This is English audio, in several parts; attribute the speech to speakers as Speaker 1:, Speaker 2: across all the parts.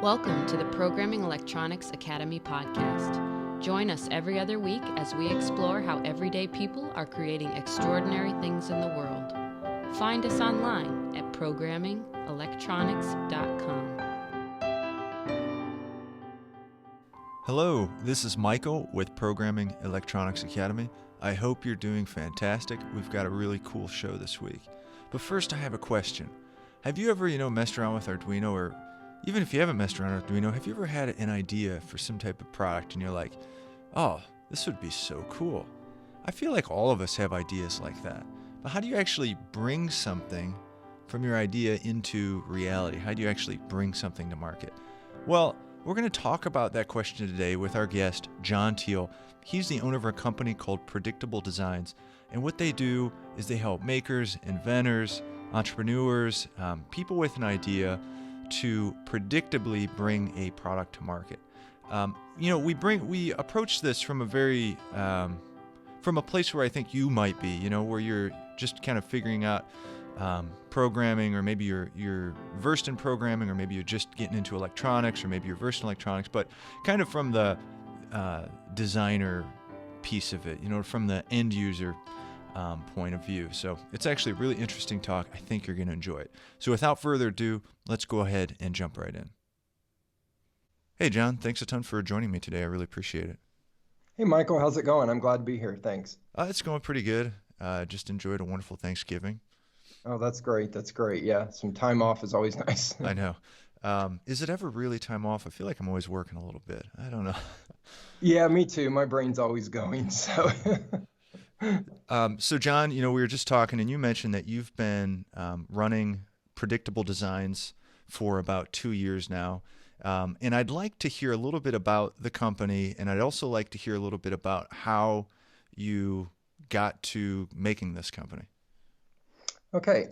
Speaker 1: Welcome to the Programming Electronics Academy podcast. Join us every other week as we explore how everyday people are creating extraordinary things in the world. Find us online at programmingelectronics.com.
Speaker 2: Hello, this is Michael with Programming Electronics Academy. I hope you're doing fantastic. We've got a really cool show this week. But first, I have a question. Have you ever, messed around with Arduino, or even if you haven't messed around with Arduino, have you ever had an idea for some type of product and you're like, oh, this would be so cool? I feel like all of us have ideas like that. But how do you actually bring something from your idea into reality? How do you actually bring something to market? Well, we're going to talk about that question today with our guest, John Teel. He's the owner of a company called Predictable Designs. And what they do is they help makers, inventors, entrepreneurs, people with an idea to predictably bring a product to market. We approach this from a very, from a place where I think you might be, where you're just kind of figuring out programming, or maybe you're versed in programming, or maybe you're just getting into electronics, or maybe you're versed in electronics, but kind of from the designer piece of it, from the end user point of view. So it's actually a really interesting talk. I think you're going to enjoy it. So without further ado, let's go ahead and jump right in. Hey, John, thanks a ton for joining me today. I really appreciate it.
Speaker 3: Hey, Michael, how's it going? I'm glad to be here. Thanks.
Speaker 2: It's going pretty good. Just enjoyed a wonderful Thanksgiving.
Speaker 3: Oh, that's great. That's great. Yeah, some time off is always nice.
Speaker 2: I know. Is it ever really time off? I feel like I'm always working a little bit. I don't know.
Speaker 3: Yeah, me too. My brain's always going. So,
Speaker 2: so John, we were just talking, and you mentioned that you've been running Predictable Designs for about 2 years now. And I'd like to hear a little bit about the company, and I'd also like to hear a little bit about how you got to making this company.
Speaker 3: Okay.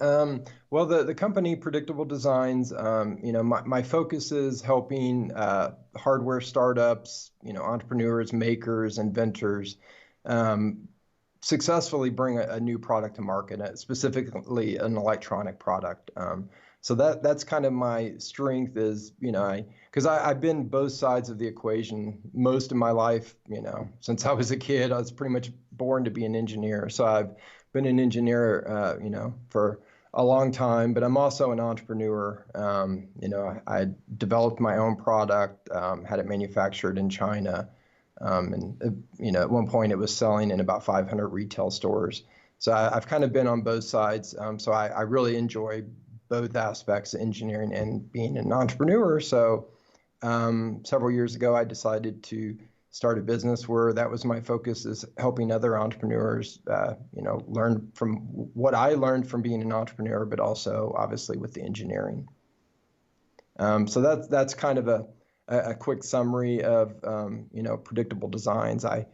Speaker 3: Well, the company Predictable Designs, my focus is helping hardware startups, entrepreneurs, makers, inventors, successfully bring a new product to market, specifically an electronic product. So that's kind of my strength is, because I've been both sides of the equation most of my life, since I was a kid. I was pretty much born to be an engineer. So I've been an engineer, for a long time, but I'm also an entrepreneur. I developed my own product, had it manufactured in China. At one point it was selling in about 500 retail stores. So I've kind of been on both sides. So I really enjoy both aspects of engineering and being an entrepreneur. So several years ago, I decided to start a business where that was my focus, is helping other entrepreneurs, learn from what I learned from being an entrepreneur, but also obviously with the engineering. So that's kind of a quick summary of, Predictable Designs. I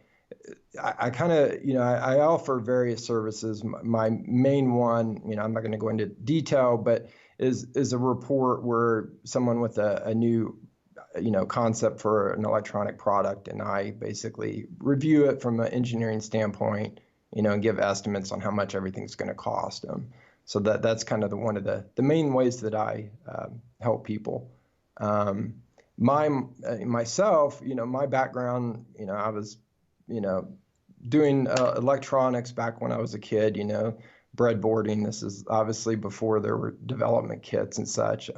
Speaker 3: kind of, I offer various services. My main one, I'm not going to go into detail, but is a report where someone with a new, concept for an electronic product, and I basically review it from an engineering standpoint, and give estimates on how much everything's going to cost them. So that's kind of one of the main ways that I help people. Myself, my background, I was, doing electronics back when I was a kid, breadboarding. This is obviously before there were development kits and such.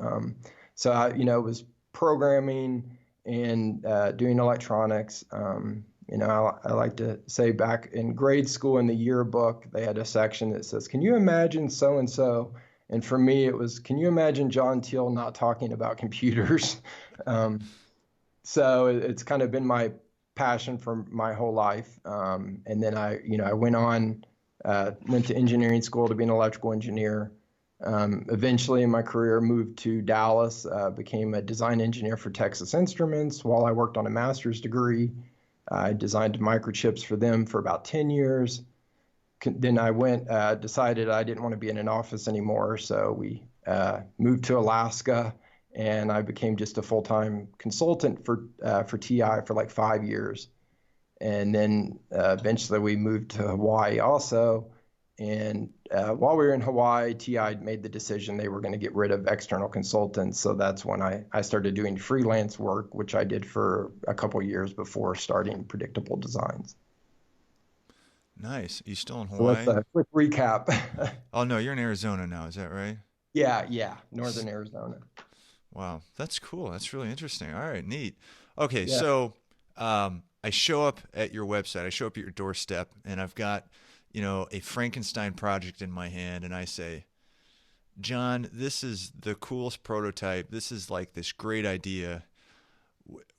Speaker 3: So I, was programming and doing electronics. I like to say back in grade school in the yearbook, they had a section that says, "Can you imagine so-and-so?" And for me, it was, "Can you imagine John Teel not talking about computers?" So it's kind of been my passion for my whole life. And then I went to engineering school to be an electrical engineer. Eventually in my career, moved to Dallas, became a design engineer for Texas Instruments while I worked on a master's degree. I designed microchips for them for about 10 years. Then I decided I didn't want to be in an office anymore, so we moved to Alaska, and I became just a full-time consultant for TI for like 5 years. And then eventually we moved to Hawaii also, and while we were in Hawaii, TI made the decision they were going to get rid of external consultants. So that's when I started doing freelance work, which I did for a couple of years before starting Predictable Designs.
Speaker 2: Nice. You still in
Speaker 3: So that's
Speaker 2: Hawaii?
Speaker 3: a quick recap.
Speaker 2: Oh no, you're in Arizona now. Is that right?
Speaker 3: Yeah, Northern Arizona.
Speaker 2: Wow, that's cool. That's really interesting. All right, neat. Okay,
Speaker 3: Yeah.
Speaker 2: so I show up at your website. I show up at your doorstep, and I've got, a Frankenstein project in my hand, and I say, John, this is the coolest prototype. This is like this great idea.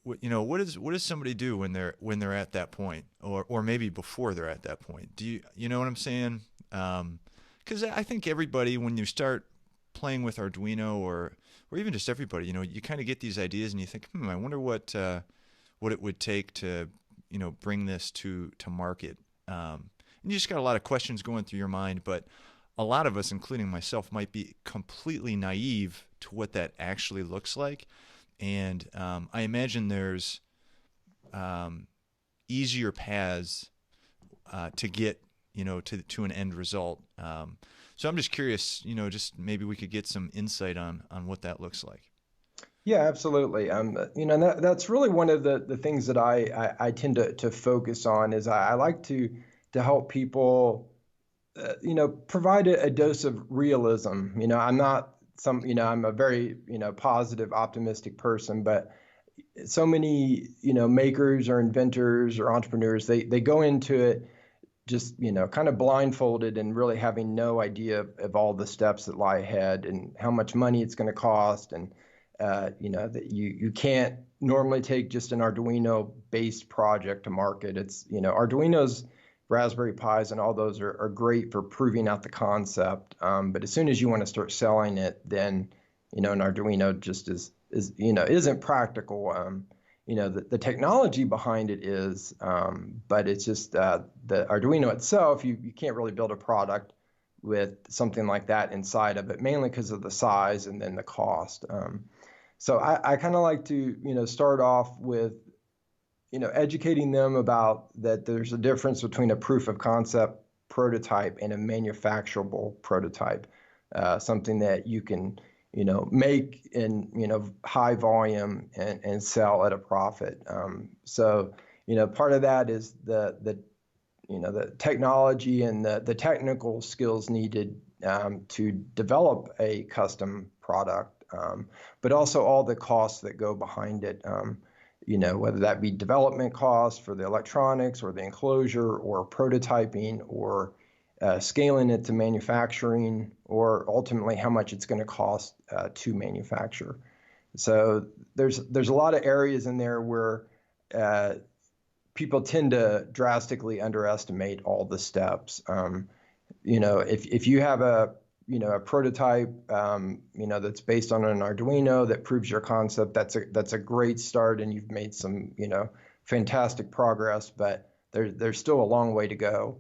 Speaker 2: What does somebody do when they're at that point, or maybe before they're at that point? You know what I'm saying? Because I think everybody, when you start playing with Arduino or even just everybody, you kind of get these ideas and you think, I wonder what it would take to, bring this to market. And you just got a lot of questions going through your mind, but a lot of us, including myself, might be completely naive to what that actually looks like. And I imagine there's easier paths to get, to an end result. So I'm just curious, just maybe we could get some insight on what that looks like.
Speaker 3: Yeah, absolutely. That's really one of the things that I tend to focus on is I like to help people, provide a dose of realism. I'm not I'm a very, positive, optimistic person, but so many, makers or inventors or entrepreneurs, they go into it just, kind of blindfolded and really having no idea of all the steps that lie ahead and how much money it's going to cost. And, that you can't normally take just an Arduino based project to market. It's, Arduino's, Raspberry Pis and all those are great for proving out the concept. But as soon as you want to start selling it, then, an Arduino just isn't practical. The technology behind it is, but it's just the Arduino itself, you can't really build a product with something like that inside of it, mainly because of the size and then the cost. So I kind of like to, start off with, educating them about that there's a difference between a proof of concept prototype and a manufacturable prototype, something that you can, make in, high volume and sell at a profit. So, part of that is the technology and the technical skills needed to develop a custom product, but also all the costs that go behind it. Whether that be development costs for the electronics or the enclosure or prototyping or scaling it to manufacturing, or ultimately how much it's going to cost to manufacture. So there's a lot of areas in there where people tend to drastically underestimate all the steps. If you have a prototype, that's based on an Arduino that proves your concept, that's a great start, and you've made some, fantastic progress. But there's still a long way to go.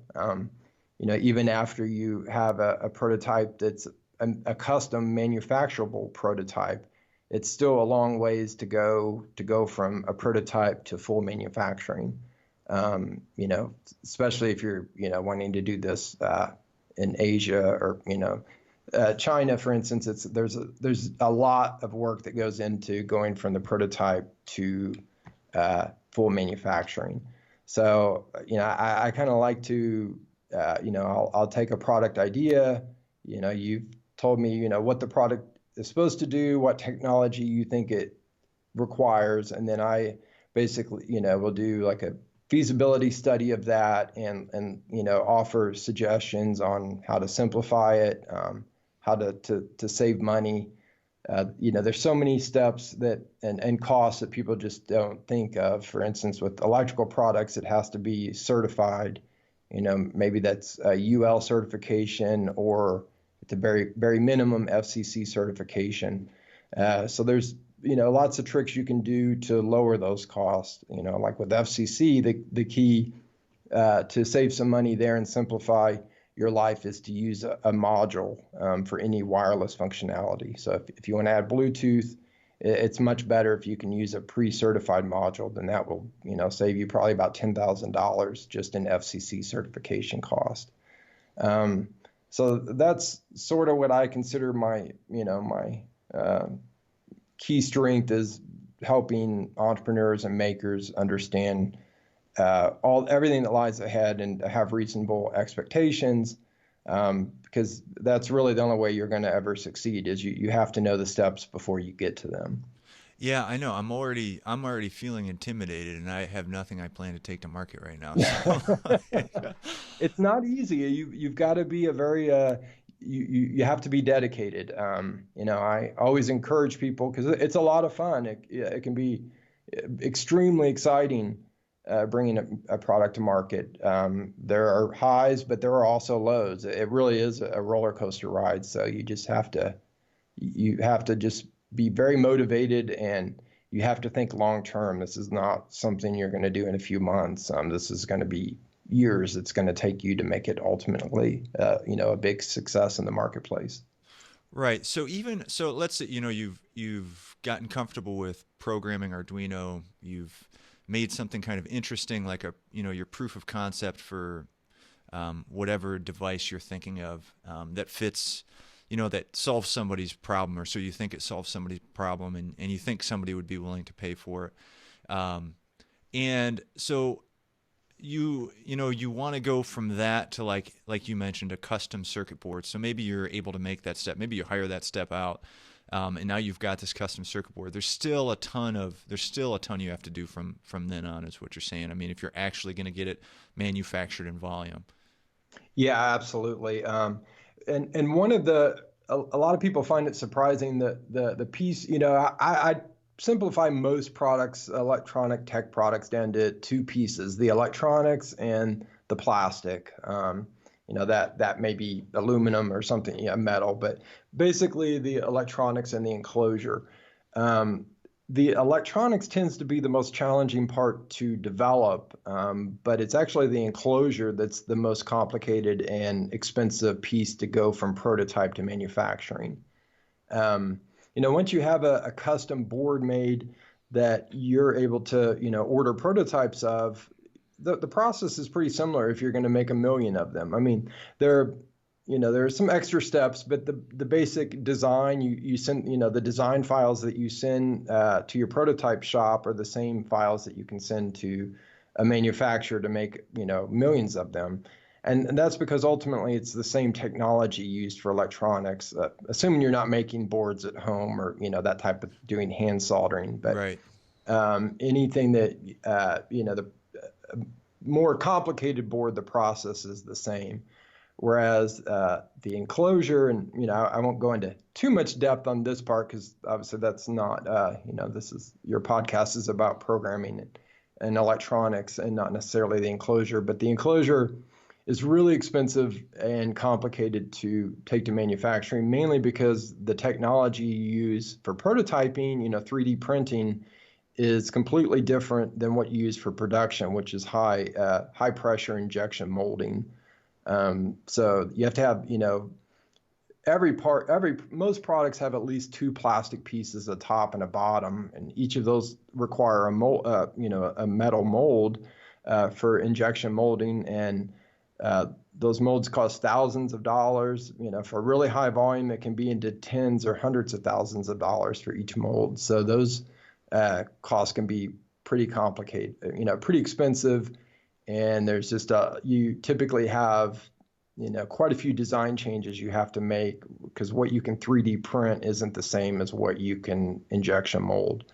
Speaker 3: Even after you have a prototype that's a custom manufacturable prototype, it's still a long ways to go from a prototype to full manufacturing. Especially if you're, wanting to do this in Asia or, China, for instance. There's a lot of work that goes into going from the prototype to full manufacturing. So, I kind of like to, I'll take a product idea. You've told me, what the product is supposed to do, what technology you think it requires, and then I basically, will do like a feasibility study of that and offer suggestions on how to simplify it, how to save money. There's so many steps that and costs that people just don't think of. For instance, with electrical products, it has to be certified. Maybe that's a UL certification or at the very, very minimum FCC certification. So there's, lots of tricks you can do to lower those costs. Like with FCC, the key to save some money there and simplify your life is to use a module for any wireless functionality. So if you want to add Bluetooth, it's much better if you can use a pre-certified module. Then that will, save you probably about $10,000 just in FCC certification cost. So that's sort of what I consider my, my key strength is helping entrepreneurs and makers understand everything that lies ahead and have reasonable expectations, because that's really the only way you're going to ever succeed is you have to know the steps before you get to them.
Speaker 2: Yeah, I know. I'm already feeling intimidated, and I have nothing I plan to take to market right now. So.
Speaker 3: It's not easy. You've got to be a very you have to be dedicated. I always encourage people because it's a lot of fun. It can be extremely exciting bringing a product to market. There are highs, but there are also lows. It really is a roller coaster ride. So you have to just be very motivated, and you have to think long term. This is not something you're going to do in a few months. This is going to be years it's going to take you to make it ultimately, a big success in the marketplace.
Speaker 2: Right. So let's say you've gotten comfortable with programming Arduino. You've made something kind of interesting, like your proof of concept for whatever device you're thinking of that fits, that solves somebody's problem, or so you think it solves somebody's problem, and you think somebody would be willing to pay for it. And so you want to go from that to like you mentioned, a custom circuit board. So maybe you're able to make that step. Maybe you hire that step out, and now you've got this custom circuit board. There's still a ton you have to do from then on, is what you're saying. I mean, if you're actually going to get it manufactured in volume.
Speaker 3: Yeah, absolutely. And one of a lot of people find it surprising that the piece, I simplify most products, electronic tech products, down to two pieces: the electronics and the plastic. That may be aluminum or something, metal, but basically the electronics and the enclosure. The electronics tends to be the most challenging part to develop, but it's actually the enclosure that's the most complicated and expensive piece to go from prototype to manufacturing. Once you have a custom board made that you're able to, order prototypes of, the process is pretty similar if you're going to make 1 million of them. I mean, there are some extra steps, but the basic design, you send, the design files that you send to your prototype shop are the same files that you can send to a manufacturer to make, millions of them. And that's because ultimately it's the same technology used for electronics, assuming you're not making boards at home or, that type of doing hand soldering. But
Speaker 2: Right.
Speaker 3: Anything that, the more complicated board, the process is the same. Whereas the enclosure, and, I won't go into too much depth on this part because obviously that's not, your podcast is about programming and electronics and not necessarily the enclosure. But the enclosure is really expensive and complicated to take to manufacturing, mainly because the technology you use for prototyping, 3D printing, is completely different than what you use for production, which is high pressure injection molding. So you have to have, most products have at least 2 plastic pieces, a top and a bottom, and each of those require a metal mold for injection molding, and those molds cost thousands of dollars. For really high volume, it can be into tens or hundreds of thousands of dollars for each mold. So those costs can be pretty complicated, pretty expensive. And there's just you typically have, quite a few design changes you have to make because what you can 3D print isn't the same as what you can injection mold.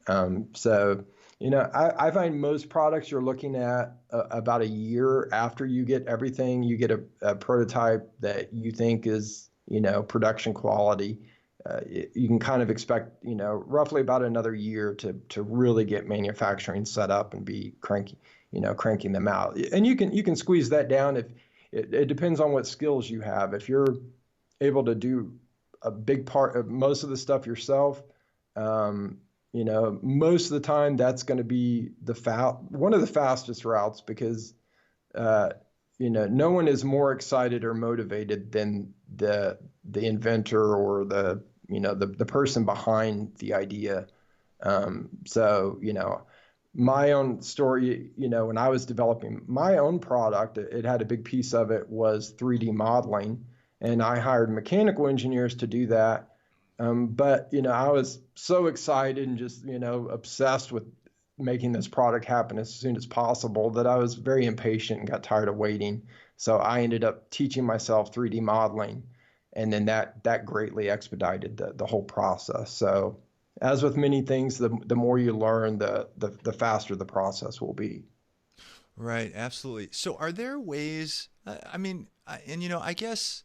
Speaker 3: I find most products you're looking at about a year after you get everything, you get a prototype that you think is, production quality. You can kind of expect, roughly about another year to really get manufacturing set up and be cranking them out. And you can squeeze that down if it depends on what skills you have. If you're able to do a big part of most of the stuff yourself, most of the time that's going to be one of the fastest routes because, no one is more excited or motivated than the inventor or the person behind the idea. My own story, when I was developing my own product, it had a big piece of it was 3D modeling. and I hired mechanical engineers to do that. But I was so excited and just obsessed with making this product happen as soon as possible that I was very impatient and got tired of waiting. So I ended up teaching myself 3D modeling, and then that greatly expedited the whole process. So as with many things, the more you learn, the faster the process will be.
Speaker 2: Right, absolutely. So are there ways, I mean, I guess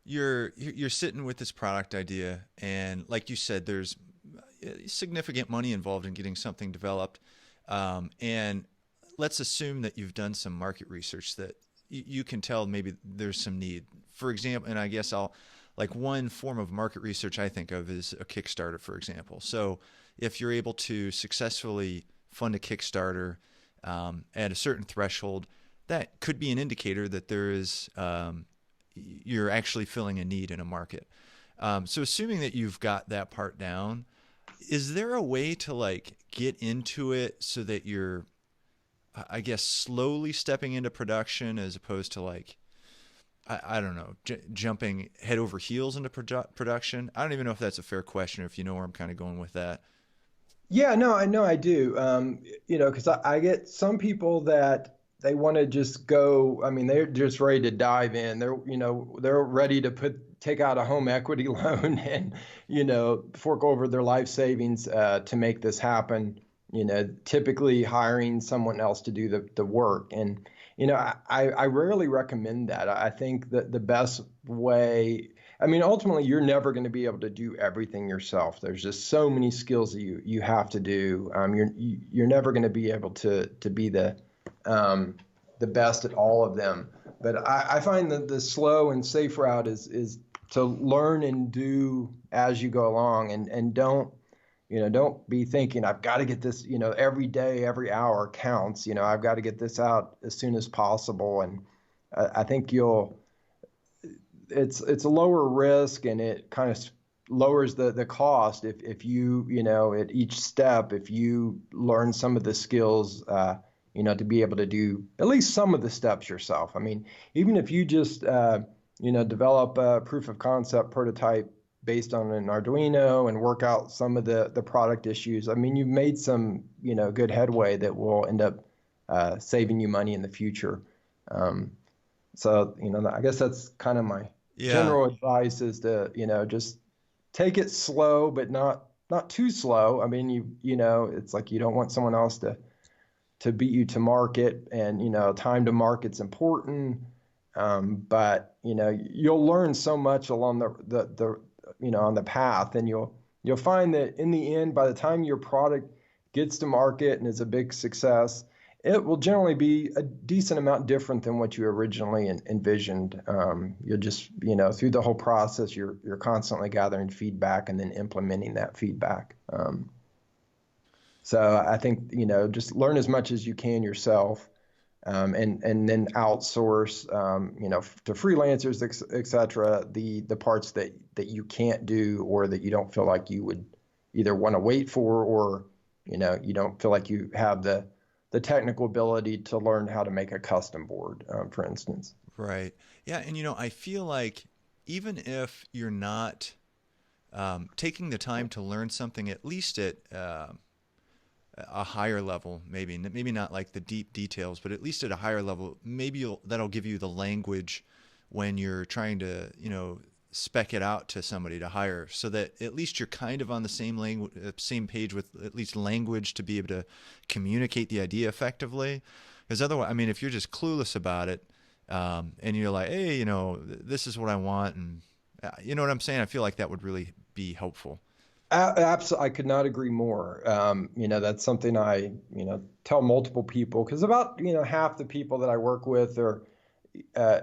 Speaker 2: you're sitting with this product idea, and like you said, there's significant money involved in getting something developed. And let's assume that you've done some market research that you can tell maybe there's some need. For example, and I guess like one form of market research I think of is a Kickstarter, for example. So if you're able to successfully fund a Kickstarter at a certain threshold, that could be an indicator that there is you're actually filling a need in a market. So assuming that you've got that part down, is there a way to like get into it so that you're, I guess, slowly stepping into production as opposed to like, I don't know, jumping head over heels into production? I don't even know if that's a fair question or if you know where I'm kind of going with that.
Speaker 3: Yeah, no, I know I do. Because I get some people that they want to just go. I mean, they're just ready to dive in. They're ready to take out a home equity loan and, fork over their life savings to make this happen. Typically hiring someone else to do the work. And, I rarely recommend that. I think that the best way, I mean, ultimately, you're never going to be able to do everything yourself. There's just so many skills that you have to do. You're never going to be able to be the best at all of them. But I find that the slow and safe route is to learn and do as you go along, and don't be thinking I've got to get this, every day, every hour counts. I've got to get this out as soon as possible. And I think it's a lower risk, and it kind of lowers the cost if you at each step, if you learn some of the skills to be able to do at least some of the steps yourself. I mean, even if you just develop a proof of concept prototype based on an Arduino and work out some of the product issues, I mean, you've made some good headway that will end up saving you money in the future. So I guess that's kind of my general advice is to just take it slow, but not too slow. I mean, it's like you don't want someone else to beat you to market, and time to market's important. But you'll learn so much along the on the path, and you'll find that in the end, by the time your product gets to market and is a big success, it will generally be a decent amount different than what you originally envisioned. You'll just, through the whole process, you're constantly gathering feedback and then implementing that feedback. So I think, just learn as much as you can yourself, and then outsource, to freelancers, et cetera, the parts that you can't do, or that you don't feel like you would either want to wait for, or, you don't feel like you have the technical ability to learn how to make a custom board, for instance.
Speaker 2: Right. Yeah. And, I feel like even if you're not taking the time to learn something, at least at a higher level, maybe not like the deep details, but at least at a higher level, maybe that'll give you the language when you're trying to, spec it out to somebody to hire, so that at least you're kind of on the same page with at least language to be able to communicate the idea effectively. Because otherwise, I mean, if you're just clueless about it, and you're like, hey, this is what I want, and you know what I'm saying? I feel like that would really be helpful.
Speaker 3: Absolutely, I could not agree more. That's something I, tell multiple people, because about, half the people that I work with are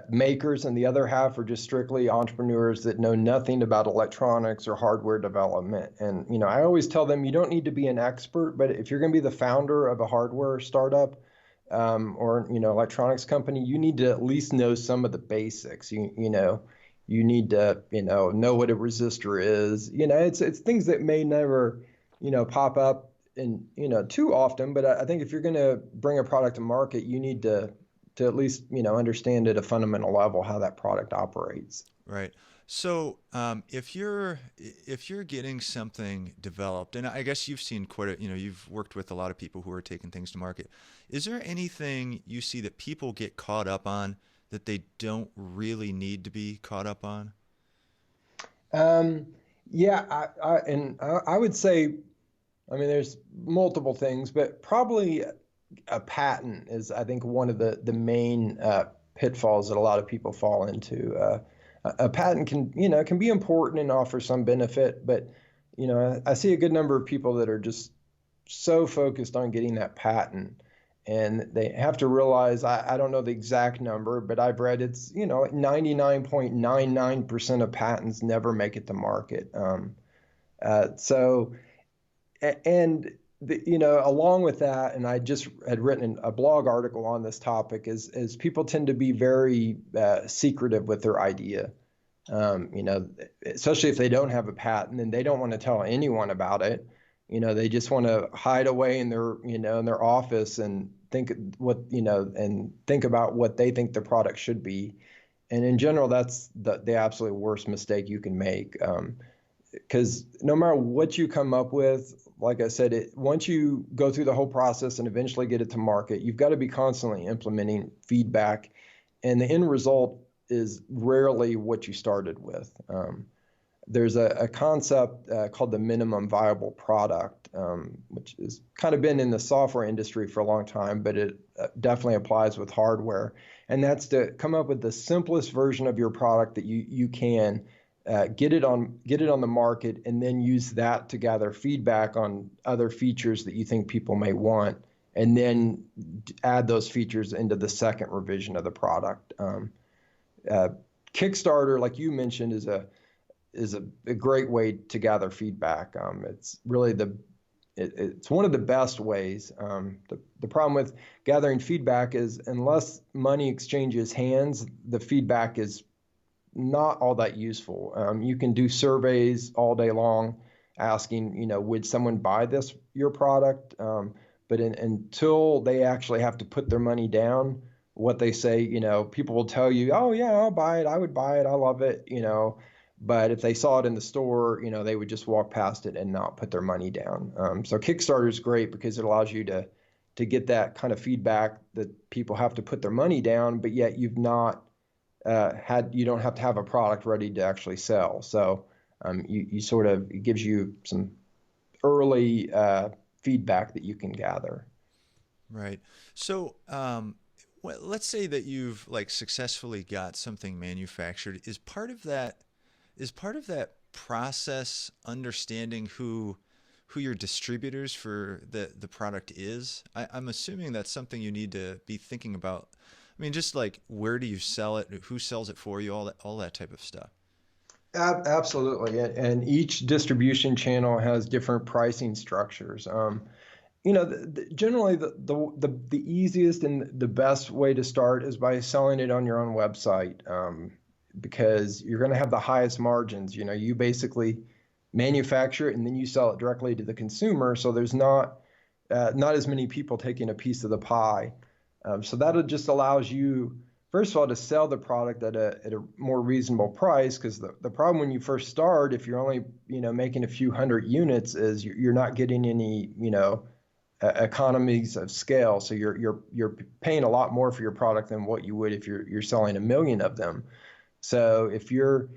Speaker 3: makers, and the other half are just strictly entrepreneurs that know nothing about electronics or hardware development. And, I always tell them you don't need to be an expert, but if you're going to be the founder of a hardware startup, or, electronics company, you need to at least know some of the basics. You need to, know what a resistor is. It's things that may never, pop up in, too often. But I think if you're going to bring a product to market, you need to at least, understand at a fundamental level how that product operates.
Speaker 2: Right. So, if you're getting something developed, and I guess you've seen you've worked with a lot of people who are taking things to market. Is there anything you see that people get caught up on that they don't really need to be caught up on?
Speaker 3: Um, yeah, I would say, I mean, there's multiple things, but probably a patent is, I think, one of the main pitfalls that a lot of people fall into. A patent can, can be important and offer some benefit, but I see a good number of people that are just so focused on getting that patent. And they have to realize, I don't know the exact number, but I've read it's, 99.99% of patents never make it to market. So, and along with that, and I just had written a blog article on this topic, is people tend to be very secretive with their idea. Especially if they don't have a patent and they don't want to tell anyone about it. They just want to hide away in their office and think about what they think the product should be. And in general, that's the absolute worst mistake you can make. Because no matter what you come up with, like I said, once you go through the whole process and eventually get it to market, you've got to be constantly implementing feedback, and the end result is rarely what you started with. There's a concept called the minimum viable product, which has kind of been in the software industry for a long time, but it definitely applies with hardware. And that's to come up with the simplest version of your product that you can, get it on the market, and then use that to gather feedback on other features that you think people may want, and then add those features into the second revision of the product. Kickstarter, like you mentioned, is a great way to gather feedback. It's really it's one of the best ways. The problem with gathering feedback is, unless money exchanges hands, the feedback is not all that useful. You can do surveys all day long asking, would someone buy your product? But until they actually have to put their money down, what they say, people will tell you, oh yeah, I'll buy it. I would buy it. I love it, But if they saw it in the store, they would just walk past it and not put their money down. So Kickstarter is great because it allows you to get that kind of feedback that people have to put their money down, but yet you've not you don't have to have a product ready to actually sell. So you sort of, it gives you some early feedback that you can gather.
Speaker 2: Right. So, well, let's say that you've successfully got something manufactured. Is part of that process understanding who your distributors for the product is? I'm assuming that's something you need to be thinking about. I mean, just where do you sell it, who sells it for you, all that type of stuff.
Speaker 3: Absolutely, and each distribution channel has different pricing structures. Generally the easiest and the best way to start is by selling it on your own website, because you're going to have the highest margins. You basically manufacture it and then you sell it directly to the consumer, so there's not as many people taking a piece of the pie. So that just allows you, first of all, to sell the product at a more reasonable price, because the problem when you first start, if you're only making a few hundred units, is you're not getting any economies of scale. So you're paying a lot more for your product than what you would if you're selling 1 million of them. So if you're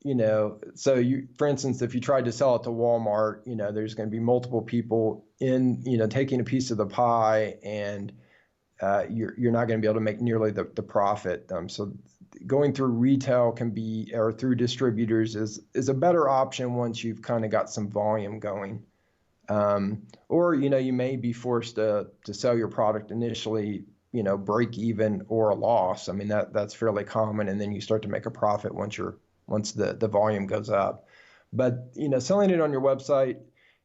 Speaker 3: for instance, if you tried to sell it to Walmart, there's going to be multiple people taking a piece of the pie, and you're not going to be able to make nearly the profit. So going through retail or through distributors is a better option once you've kind of got some volume going. Or you may be forced to sell your product initially, break even or a loss. I mean, that's fairly common, and then you start to make a profit once the volume goes up. But selling it on your website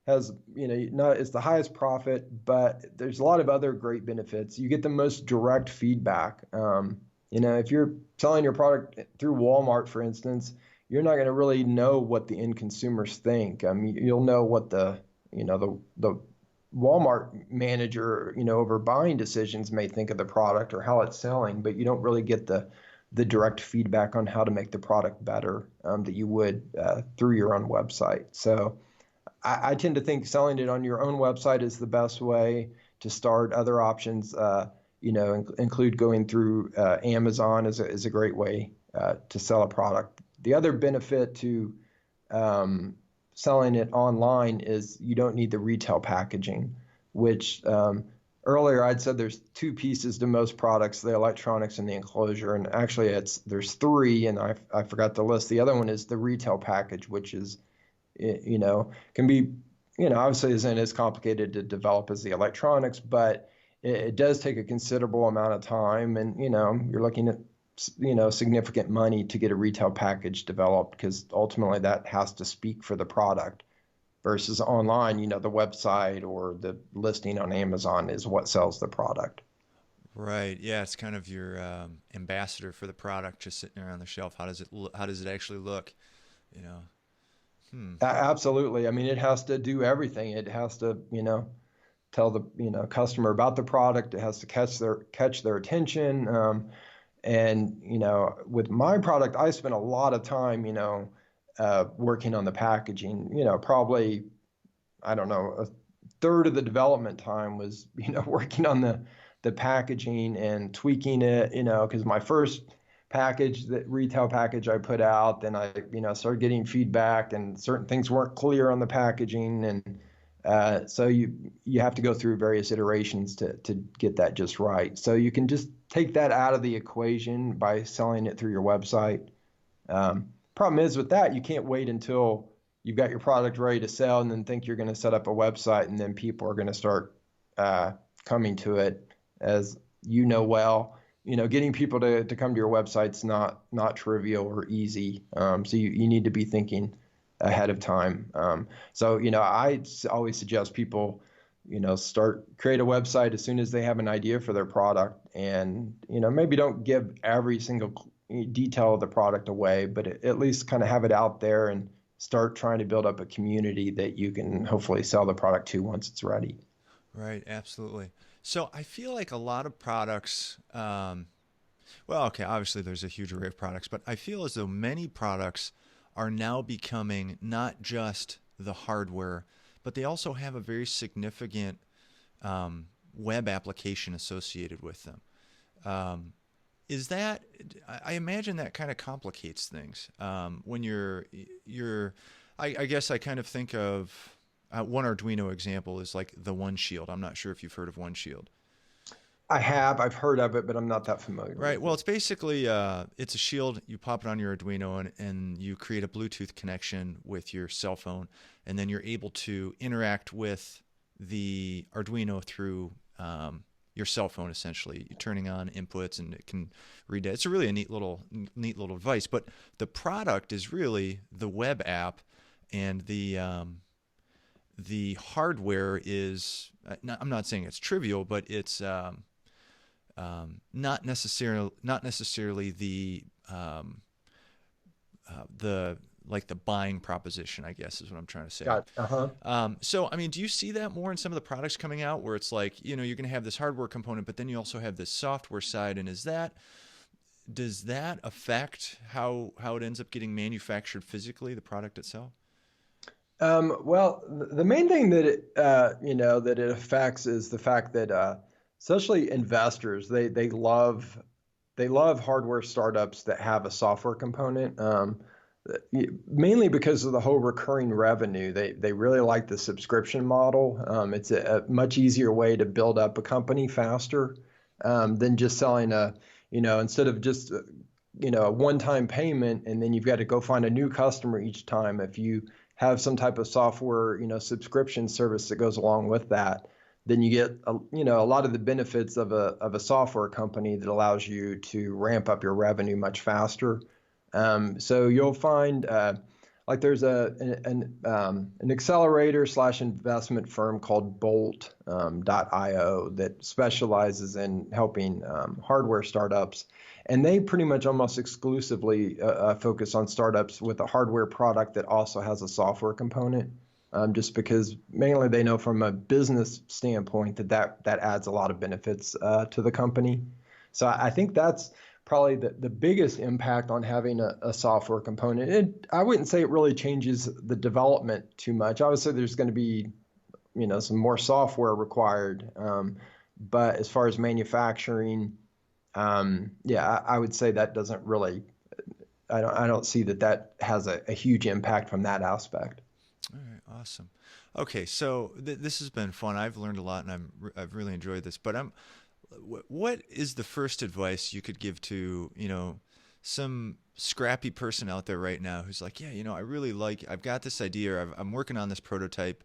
Speaker 3: has, it's the highest profit, but there's a lot of other great benefits. You get the most direct feedback. If you're selling your product through Walmart, for instance, you're not going to really know what the end consumers think. You'll know what the Walmart manager, over buying decisions may think of the product or how it's selling, but you don't really get the the direct feedback on how to make the product better that you would through your own website. So I tend to think selling it on your own website is the best way to start. Other options, include going through Amazon is a great way to sell a product. The other benefit to selling it online is you don't need the retail packaging, which earlier I'd said there's two pieces to most products, the electronics and the enclosure, and actually there's three, and I forgot the list. The other one is the retail package, which is, can be, obviously isn't as complicated to develop as the electronics, but it does take a considerable amount of time, and, you're looking at, significant money to get a retail package developed, because ultimately that has to speak for the product versus online, the website or the listing on Amazon is what sells the product.
Speaker 2: Right. Yeah, it's kind of your ambassador for the product, just sitting there on the shelf. How does it actually look?
Speaker 3: Absolutely. I mean, it has to do everything. It has to, tell the customer about the product. It has to catch their attention. And with my product, I spent a lot of time, working on the packaging. Probably, I don't know, a third of the development time was, working on the packaging and tweaking it. Because my first package, the retail package I put out, then I, started getting feedback, and certain things weren't clear on the packaging, and so you have to go through various iterations to get that just right. So you can just take that out of the equation by selling it through your website. Problem is with that, you can't wait until you've got your product ready to sell and then think you're going to set up a website, and then people are going to start coming to it. As well, getting people to come to your website's not trivial or easy. So you need to be thinking ahead of time. So I always suggest people, create a website as soon as they have an idea for their product, and maybe don't give every single detail of the product away, but at least kind of have it out there and start trying to build up a community that you can hopefully sell the product to once it's ready.
Speaker 2: Right, absolutely. So I feel like a lot of products, obviously there's a huge array of products, but I feel as though many products are now becoming not just the hardware, but they also have a very significant web application associated with them. I imagine that kind of complicates things when I guess I kind of think of one Arduino example is like the OneShield. I'm not sure if you've heard of OneShield.
Speaker 3: I've heard of it, but I'm not that familiar.
Speaker 2: Right. Well, it's basically, it's a shield. You pop it on your Arduino and you create a Bluetooth connection with your cell phone, and then you're able to interact with the Arduino through your cell phone, essentially. You're turning on inputs and it can read it. It's really a neat little device, but the product is really the web app, and the hardware is, I'm not saying it's trivial, but it's not necessarily the buying proposition, I guess is what I'm trying to say. So, I mean, do you see that more in some of the products coming out, where it's like, you're going to have this hardware component, but then you also have this software side, and does that affect how it ends up getting manufactured physically, the product itself?
Speaker 3: Well, the main thing that it affects is the fact that especially investors, they love hardware startups that have a software component, mainly because of the whole recurring revenue. They really like the subscription model. It's a much easier way to build up a company faster than just selling instead of just a one-time payment, and then you've got to go find a new customer each time. If you have some type of software, subscription service that goes along with that, then you get a lot of the benefits of a software company that allows you to ramp up your revenue much faster. So you'll find like there's an accelerator / investment firm called Bolt.io that specializes in helping hardware startups. And they pretty much almost exclusively focus on startups with a hardware product that also has a software component, just because mainly they know from a business standpoint that adds a lot of benefits to the company. So I think that's probably the biggest impact on having a software component. I wouldn't say it really changes the development too much. Obviously, there's going to be, some more software required. But as far as manufacturing, I would say that doesn't really, I don't see that has a huge impact from that aspect.
Speaker 2: All right, awesome. Okay, so this has been fun. I've learned a lot, and I've really enjoyed this. But what is the first advice you could give to some scrappy person out there right now who's like, yeah, I've got this idea, or I'm working on this prototype.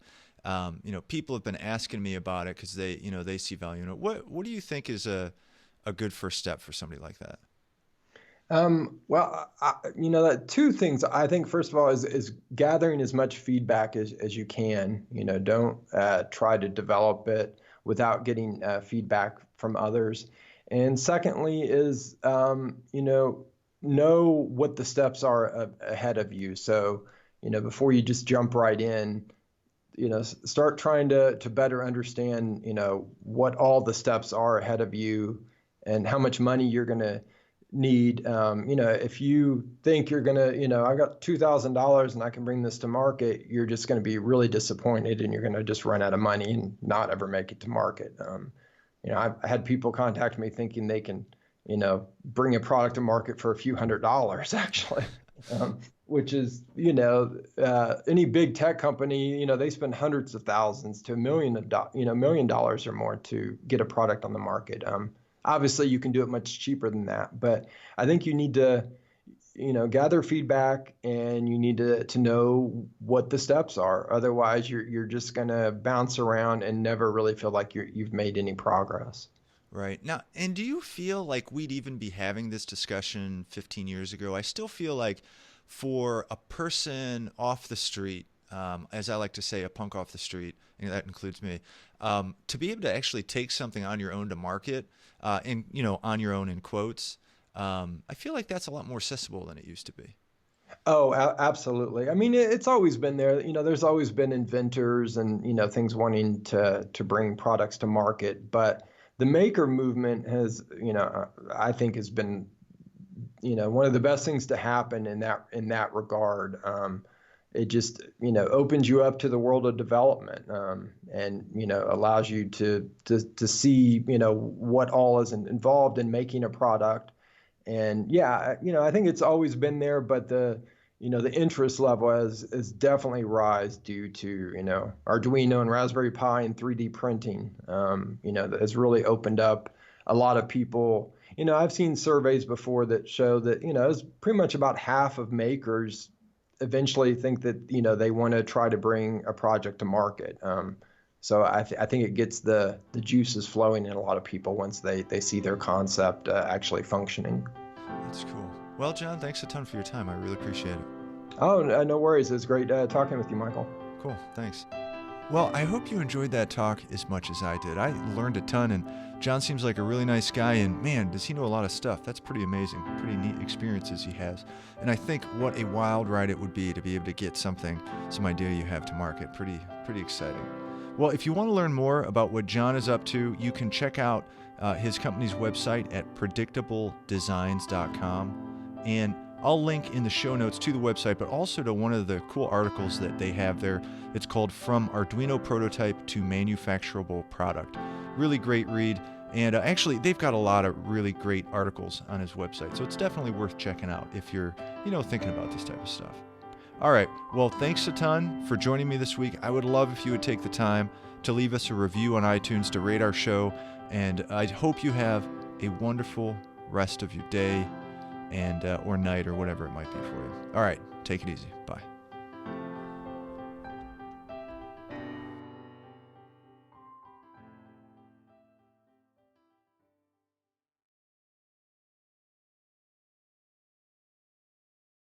Speaker 2: People have been asking me about it because they see value in it. What do you think is a good first step for somebody like that?
Speaker 3: Two things. I think first of all is gathering as much feedback as you can. Don't try to develop it without getting feedback from others. And secondly is, know what the steps are ahead of you. So, before you just jump right in, start trying to better understand, what all the steps are ahead of you and how much money you're going to need. If you think you're going to, I got $2,000 and I can bring this to market, you're just going to be really disappointed and you're going to just run out of money and not ever make it to market. I've had people contact me thinking they can, bring a product to market for a few $100s actually, which is, any big tech company, they spend hundreds of thousands to $1 million or more to get a product on the market. Obviously, you can do it much cheaper than that, but I think you need to, gather feedback and you need to know what the steps are. Otherwise, you're just going to bounce around and never really feel like you've made any progress.
Speaker 2: Right. Now, and do you feel like we'd even be having this discussion 15 years ago? I still feel like for a person off the street, as I like to say, a punk off the street, and that includes me, to be able to actually take something on your own to market, on your own in quotes, I feel like that's a lot more accessible than it used to be.
Speaker 3: Oh, absolutely. I mean, it's always been there. There's always been inventors and, things wanting to bring products to market. But the maker movement has, I think has been, one of the best things to happen in that regard. It just, opens you up to the world of development, and, allows you to see, what all is involved in making a product. And yeah, I think it's always been there, but the interest level has definitely rise due to, Arduino and Raspberry Pi and 3D printing, that has really opened up a lot of people. I've seen surveys before that show that, it's pretty much about half of makers eventually think that, they want to try to bring a project to market. So I think it gets the juices flowing in a lot of people once they see their concept actually functioning.
Speaker 2: That's cool. Well, John, thanks a ton for your time. I really appreciate it.
Speaker 3: Oh, no worries. It's great talking with you, Michael.
Speaker 2: Cool. Thanks. Well, I hope you enjoyed that talk as much as I did. I learned a ton, and John seems like a really nice guy, and man, does he know a lot of stuff. That's pretty amazing. Pretty neat experiences he has. And I think what a wild ride it would be to be able to get some idea you have to market. Pretty exciting. Well, if you want to learn more about what John is up to, you can check out his company's website at predictabledesigns.com. And I'll link in the show notes to the website, but also to one of the cool articles that they have there. It's called From Arduino Prototype to Manufacturable Product. Really great read. And actually, they've got a lot of really great articles on his website. So it's definitely worth checking out if you're, thinking about this type of stuff. All right. Well, thanks a ton for joining me this week. I would love if you would take the time to leave us a review on iTunes to rate our show. And I hope you have a wonderful rest of your day and or night or whatever it might be for you. All right. Take it easy. Bye.